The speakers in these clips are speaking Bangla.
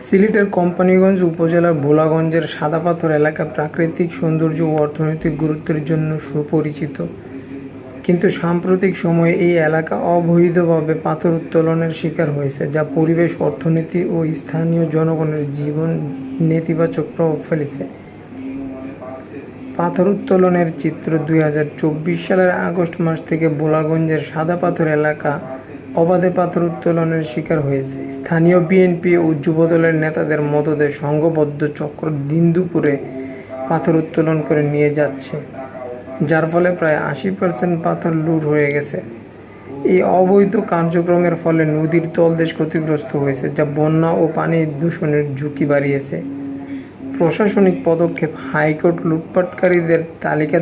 সিলেটের কোম্পানীগঞ্জ উপজেলার ভোলাগঞ্জের সাদা পাথর এলাকা প্রাকৃতিক সৌন্দর্য ও অর্থনৈতিক গুরুত্বের জন্য সুপরিচিত। কিন্তু সাম্প্রতিক সময়ে এই এলাকা অবৈধভাবে পাথর উত্তোলনের শিকার হয়েছে, যা পরিবেশ, অর্থনীতি ও স্থানীয় জনগণের জীবন নেতিবাচক প্রভাব ফেলেছে। পাথর উত্তোলনের চিত্র 2024 সালের আগস্ট মাস থেকে ভোলাগঞ্জের সাদা পাথর এলাকা অবাধে পাথর উত্তোলনের শিকার হয়েছে। স্থানীয় বিএনপি ও যুবদলের নেতাদের মদদে সংঘবদ্ধ চক্র দিন দুপুরে পাথর উত্তোলন করে নিয়ে যাচ্ছে, যার ফলে প্রায় 80% পাথর লুট হয়ে গেছে। এই অবৈধ কার্যক্রমের ফলে নদীর তলদেশ ক্ষতিগ্রস্ত হয়েছে, যা বন্যা ও পানি দূষণের ঝুঁকি বাড়িয়েছে। প্রশাসনিক পদক্ষেপ: হাইকোর্ট লুটপাটকারীদের তালিকা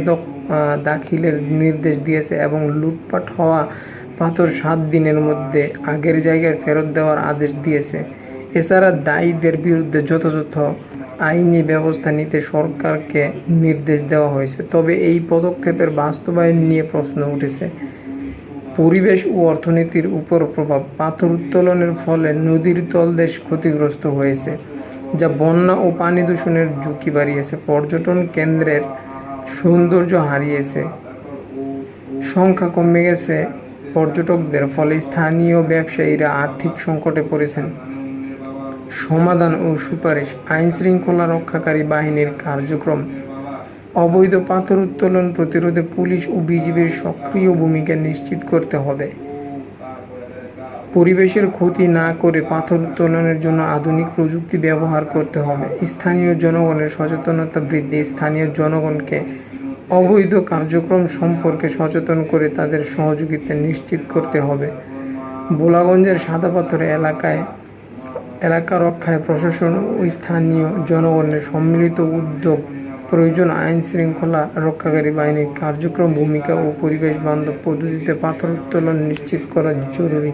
দাখিলের নির্দেশ দিয়েছে এবং লুটপাট হওয়া পাথর 7 দিনের মধ্যে আগের জায়গায় ফেরত দেওয়ার আদেশ দিয়েছে। এছাড়া দায়ীদের বিরুদ্ধে যথাযথ আইনি ব্যবস্থা নিতে সরকারকে নির্দেশ দেওয়া হয়েছে। তবে এই পদক্ষেপের বাস্তবায়ন নিয়ে প্রশ্ন উঠেছে। পরিবেশ ও অর্থনীতির উপর প্রভাব: পাথর উত্তোলনের ফলে নদীর তলদেশ ক্ষতিগ্রস্ত হয়েছে, যা বন্যা ও পানি দূষণের ঝুঁকি বাড়িয়েছে। পর্যটন কেন্দ্রের সৌন্দর্য হারিয়েছে, সংখ্যা কমে গেছে পর্যটকদের, ফলে স্থানীয় ব্যবসায়ীরা আর্থিক সংকটে পড়েছেন। সমাধান ও সুপারিশ: আইনশৃঙ্খলা রক্ষাকারী বাহিনীর কার্যক্রম, অবৈধ পাথর উত্তোলন প্রতিরোধে পুলিশ ও বিজিবির সক্রিয় ভূমিকা নিশ্চিত করতে হবে। পরিবেশের ক্ষতি না করে পাথর উত্তোলনের জন্য আধুনিক প্রযুক্তি ব্যবহার করতে হবে। স্থানীয় জনগণের সচেতনতা বৃদ্ধি: স্থানীয় জনগণকে অবৈধ কার্যক্রম সম্পর্কে সচেতন করে তাদের সহযোগিতা নিশ্চিত করতে হবে। ভোলাগঞ্জের সাদা পাথর এলাকা রক্ষায় প্রশাসন ও স্থানীয় জনগণের সম্মিলিত উদ্যোগ প্রয়োজন। আইন শৃঙ্খলা রক্ষাকারী বাহিনীর কার্যক্রম, ভূমিকা ও পরিবেশ বান্ধব পদ্ধতিতে পাথর উত্তোলন নিশ্চিত করা জরুরি।